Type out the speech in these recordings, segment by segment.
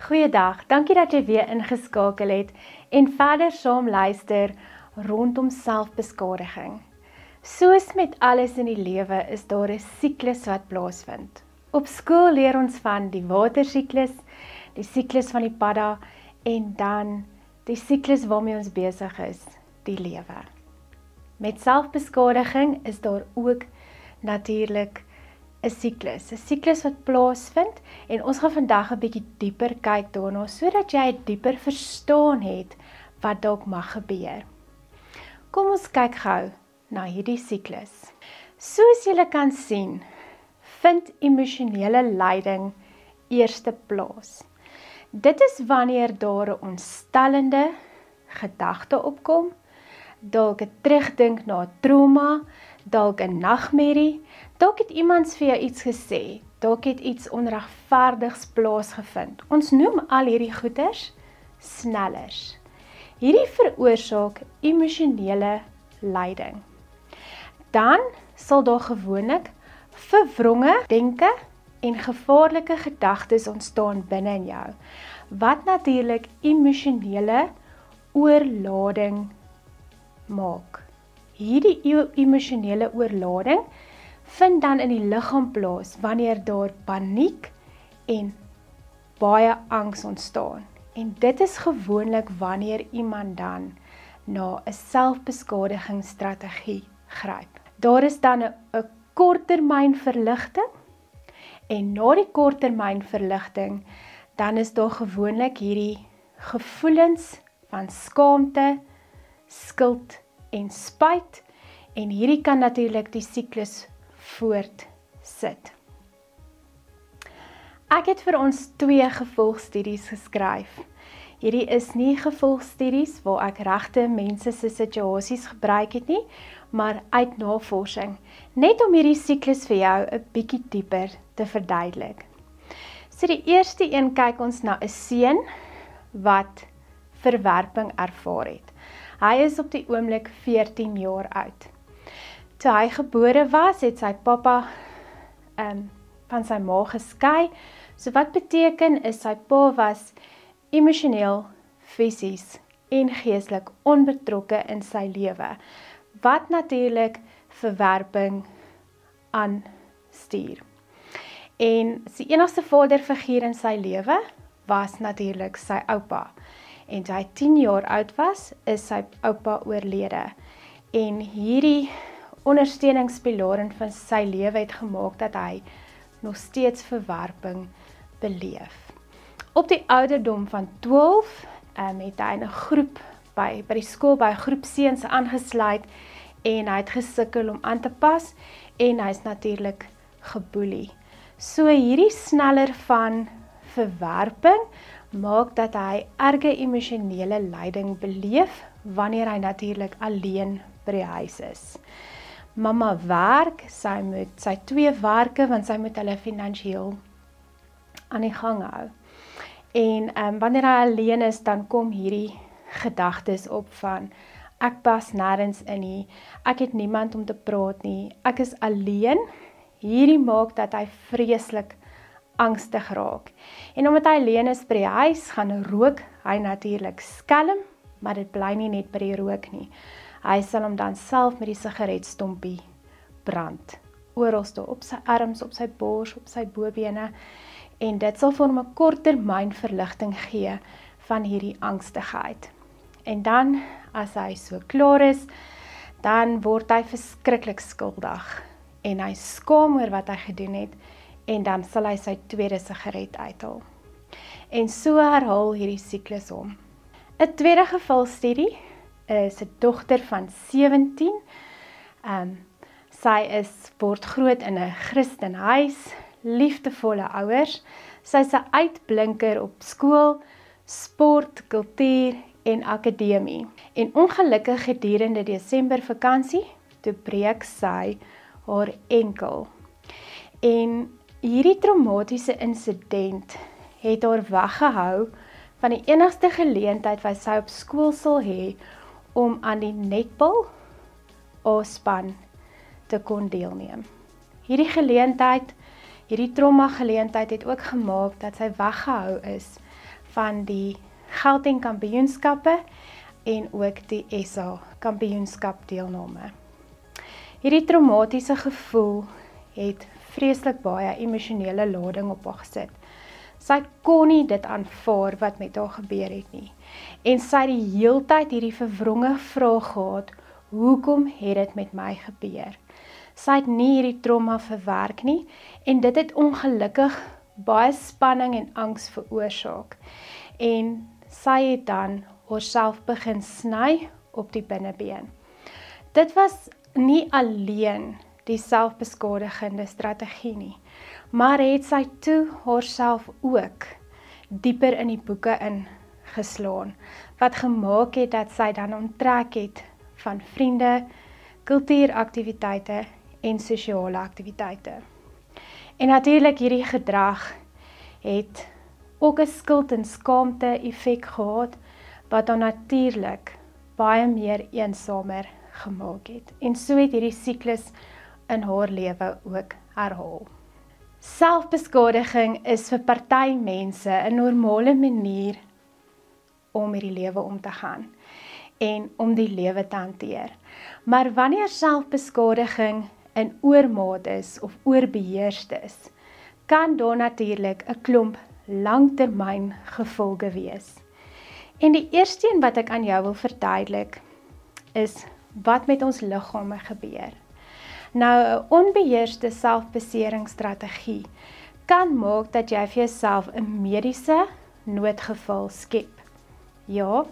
Goeiedag, dankie dat jy weer ingeskakel het en verder saam luister rondom selfbeskadiging. Soos met alles in die lewe is daar 'n siklus wat plaasvind. Op skool leer ons van die watersiklus, die siklus van die padda en dan die siklus waarmee ons besig is, die lewe. Met selfbeskadiging is daar ook natuurlik 'n siklus wat plaasvind en ons gaan vandag 'n bietjie dieper kyk daarna sodat jy dieper verstaan het wat dalk mag gebeur. Kom ons kyk gou na hierdie siklus. Soos jy kan sien, vind emosionele lyding eerste plaas. Dit is wanneer daar 'n ontstellende gedagte opkom, dalk 'n terugdink na 'n trauma, dalk 'n nagmerrie, dalk het iemand vir jou iets gesê, dalk het iets onregverdigs plaasgevind. Ons noem al hierdie goeters snellers. Hierdie veroorsaak emosionele lyding. Dan sal daar gewoonlik verwronge denke en gevaarlike gedagtes ontstaan binne in jou, wat natuurlik emosionele oorlading maak. Hierdie emosionele oorlading vind dan in die liggaam plaas wanneer daar paniek en baie angs ontstaan. En dit is gewoonlik wanneer iemand dan na 'n selfbeskadigingsstrategie gryp. Daar is dan 'n korttermynverligting en na die korttermynverligting dan is daar gewoonlik hierdie gevoelens van skaamte, skuld en spyt en hierdie kan natuurlik die siklus voortsit. Ek het vir ons 2 gevolgstudies geskryf. Hierdie is nie gevolgstudies waar ek regte mense se situasies gebruik het nie, maar uit navorsing, net om hierdie siklus vir jou 'n bietjie dieper te verduidelik. So die eerste een kyk ons na 'n seun wat verwerping ervaar het. Hy is op die oomblik 14 jaar oud. Toe hy gebore was, het sy pappa van sy ma geskei. So wat beteken is sy pa was emosioneel, fisies en geestelik onbetrokke in sy lewe, wat natuurlik verwerping aanstuur. En sy enigste vaderfiguur in sy lewe was natuurlik sy oupa. En toe hy 10 jaar oud was, is sy oupa oorlede. En hierdie ondersteuningspilaar van sy lewe het gemaak dat hy nog steeds verwerping beleef. Op die ouderdom van 12 het hy in 'n groep by die skool by 'n groep seuns aangesluit en hy het gesukkel om aan te pas en hy's natuurlik geboelie. So hierdie sneller van verwerping maak dat hy erge emosionele lyding beleef wanneer hy natuurlik alleen by die huis is. Mamma werk, sy moet sy 2 werke want sy moet hulle finansiëel aan die gang hou. En wanneer hy alleen is, dan kom hierdie gedagtes op van ek pas nêrens in nie, ek het niemand om te praat nie, ek is alleen. Hierdie maak dat hy vreeslik angstig raak. En omdat hy alleen is by die huis, gaan rook hy natuurlik skelm, maar dit bly nie net by die rook nie. Hy sal hom dan self met die sigaretstompie brand. Oralste op sy arms, op sy bors, op sy bobene. En dit sal vir hom 'n korttermynverligting gee van hierdie angstigheid. En dan, as hy so klaar is, dan word hy verskriklik skuldig. En hy skaam oor wat hy gedoen het, en dan sal hy sy tweede sigaret uithaal. En so herhaal hierdie siklus hom. 'n Tweede gevalstudie is 'n dogter van 17. Sy word groot in 'n Christenhuis, liefdevolle ouers. Sy is 'n uitblinker op skool, sport, kultuur en akademie. En ongelukkig gedurende Desember vakansie, toe breek sy haar enkel. En hierdie traumatiese insident het haar weggehou van die enigste geleentheid wat sy op skool sal hê om aan die netbal A-span te kon deelneem. Hierdie trauma geleentheid het ook gemaak dat sy weggehou is van die Gauteng kampioenskappe en ook die SA kampioenskap deelname. Hierdie traumatiese gevoel het vreeslik baie emosionele lading op haar gesit. Sy kon nie dit aanvaar wat met haar gebeur het nie. En sy het die heeltyd hierdie verwronge vraag gehad, hoekom het dit met my gebeur? Sy het nie hierdie trauma verwerk nie en dit het ongelukkig baie spanning en angs veroorsaak. En sy het dan haarself begin sny op die binnebeen. Dit was nie alleen die selfbeskadigende strategie nie, maar het sy toe haarself ook dieper in die boeke ingeslaan, wat gemaak het dat sy dan onttrek het van vriende, kultuuraktiwiteite en sosiale aktiwiteite. En natuurlik hierdie gedrag het ook 'n skuld en skaamte effek gehad, wat dan natuurlik baie meer eensamer gemaak het. En so het hierdie siklus in haar lewe ook herhaal. Selfbeskadiging is vir party mense 'n normale manier om met die lewe om te gaan en om die lewe te hanteer. Maar wanneer selfbeskadiging in oormaat is of oorbeheers is, kan daar natuurlik 'n klomp langtermyn gevolge wees. En die eerste een wat ek aan jou wil verduidelik, is wat met ons liggame gebeur. Nou, 'n onbeheerste selfbeseringsstrategie kan maak dat jy vir jouself 'n mediese noodgeval skep. Ja,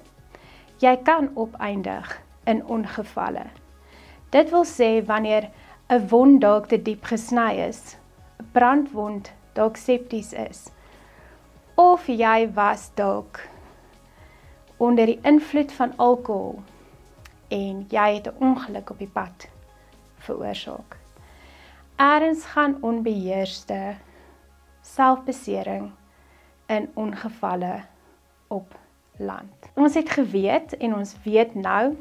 jy kan opeindig in ongevalle. Dit wil sê wanneer 'n wond dalk te diep gesny is, 'n brandwond dalk septies is, of jy was dalk onder die invloed van alkohol en jy het 'n ongeluk op die pad veroorsaak. Ergens gaan onbeheerste selfbesering in ongevalle op land. Ons het geweet en ons weet nou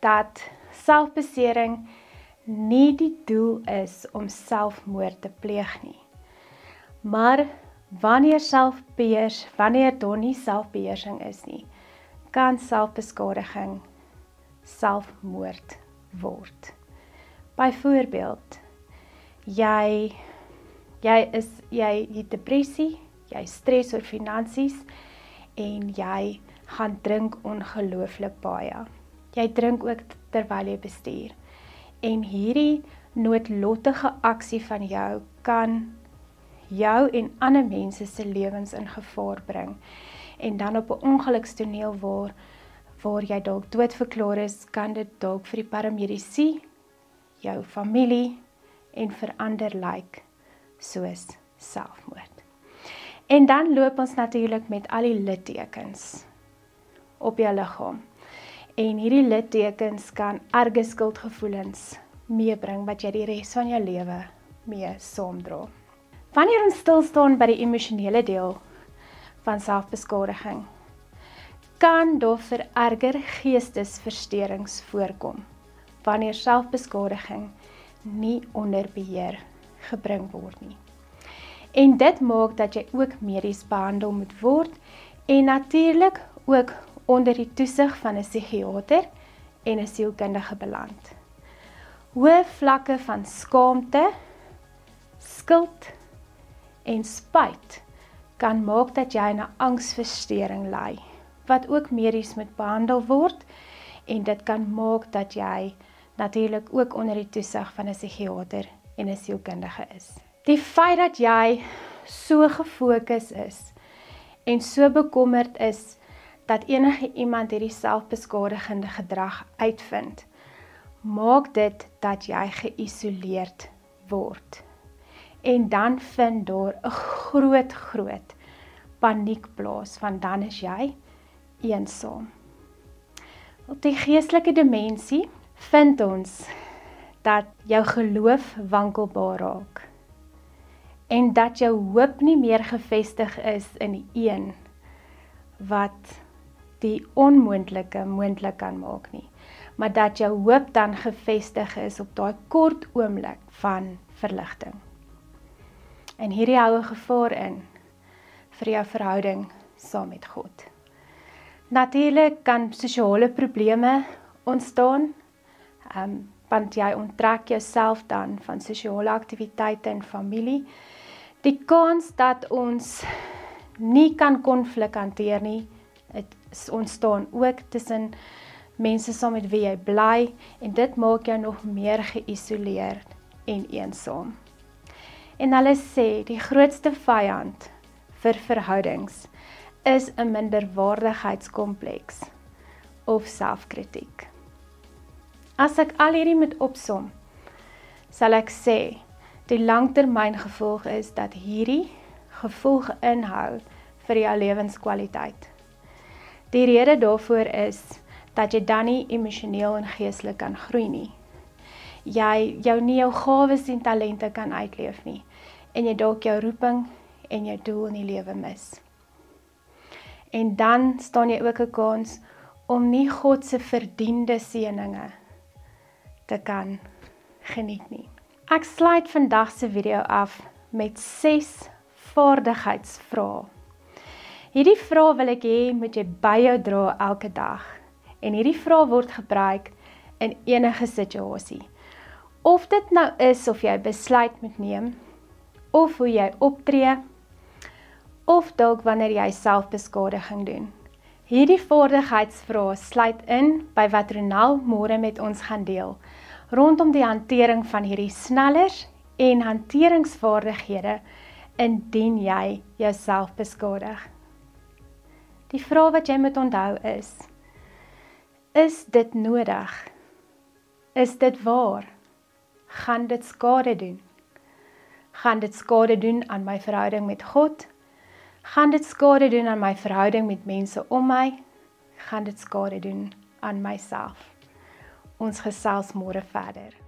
dat selfbesering nie die doel is om selfmoord te pleeg nie. Maar wanneer daar nie selfbeheersing is nie, kan selfbeskadiging selfmoord word. Byvoorbeeld, jy het depressie, jy stres oor finansies en jy gaan drink ongelooflik baie. Jy drink ook terwyl jy bestuur. En hierdie noodlottige aksie van jou kan jou en ander mense se lewens in gevaar bring. En dan op 'n ongelukstoneel waar jy dalk doodverklaar is, kan dit dalk vir die paramedici, jou familie en verander lyk soos selfmoord. En dan loop ons natuurlik met al die littekens op jou liggaam. En hierdie littekens kan erge skuldgevoelens meebring wat jy die res van jou lewe mee saamdra. Wanneer ons stil staan by die emosionele deel van selfbeskadiging, kan daar vererger geestesversteurings voorkom, wanneer selfbeskadiging nie onder beheer gebring word nie. En dit maak dat jy ook medies behandel moet word en natuurlik ook onder die toesig van 'n psigiater en 'n sielkundige beland. Hoë vlakke van skaamte, skuld en spyt kan maak dat jy 'n angsversteuring ly, wat ook medies moet behandel word en dit kan maak dat jy natuurlik ook onder die toesig van 'n psigiater en 'n sielkundige is. Die feit dat jy so gefokus is en so bekommerd is dat enige iemand hierdie selfbeskadigende gedrag uitvind, maak dit dat jy geïsoleerd word. En dan vind daar 'n groot paniek plaas, want dan is jy eensaam. Op die geestelike dimensie vind ons dat jou geloof wankelbaar raak en dat jou hoop nie meer gefestig is in die een wat die onmoontlike moontlik kan maak nie, maar dat jou hoop dan gefestig is op daai kort oomblik van verligting. En hierdie hou 'n gevaar in vir jou verhouding saam met God. Natuurlik kan sosiale probleme ontstaan, want jy onttrek jouself dan van sosiale aktiwiteite en familie. Die kans dat ons nie kan konflik hanteer nie, dit ontstaan ook tussen mense saam met wie jy bly, en dit maak jou nog meer geïsoleerd en eensaam. En hulle sê, die grootste vyand vir verhoudings is 'n minderwaardigheidskompleks of selfkritiek. As ek al hierdie moet opsom, sal ek sê, die langtermyngevolg is dat hierdie gevolg inhou vir jou lewenskwaliteit. Die rede daarvoor is dat jy dan nie emosioneel en geestelik kan groei nie. Jy jou gawes en talente kan uitleef nie, en jy dalk jou roeping en jou doel in die lewe mis. En dan staan jy ook 'n kans om nie God se verdiende seëninge te kan geniet nie. Ek sluit vandag se video af met 6 vaardigheidsvrae. Hierdie vrae wil ek hê moet jy by jou dra elke dag. En hierdie vrae word gebruik in enige situasie. Of dit nou is of jy besluit moet neem, of hoe jy optree, of dalk wanneer jy selfbeskadiging doen. Hierdie vaardigheidsvrae sluit in by wat Ronel môre met ons gaan deel, rondom die hantering van hierdie snellers en hanteringsvaardighede indien jy jouself beskadig. Die vraag wat jy moet onthou is dit nodig? Is dit waar? Gaan dit skade doen? Gaan dit skade doen aan my verhouding met God? Gaan dit skade doen aan my verhouding met mense om my? Gaan dit skade doen aan myself? Ons gesels môre verder.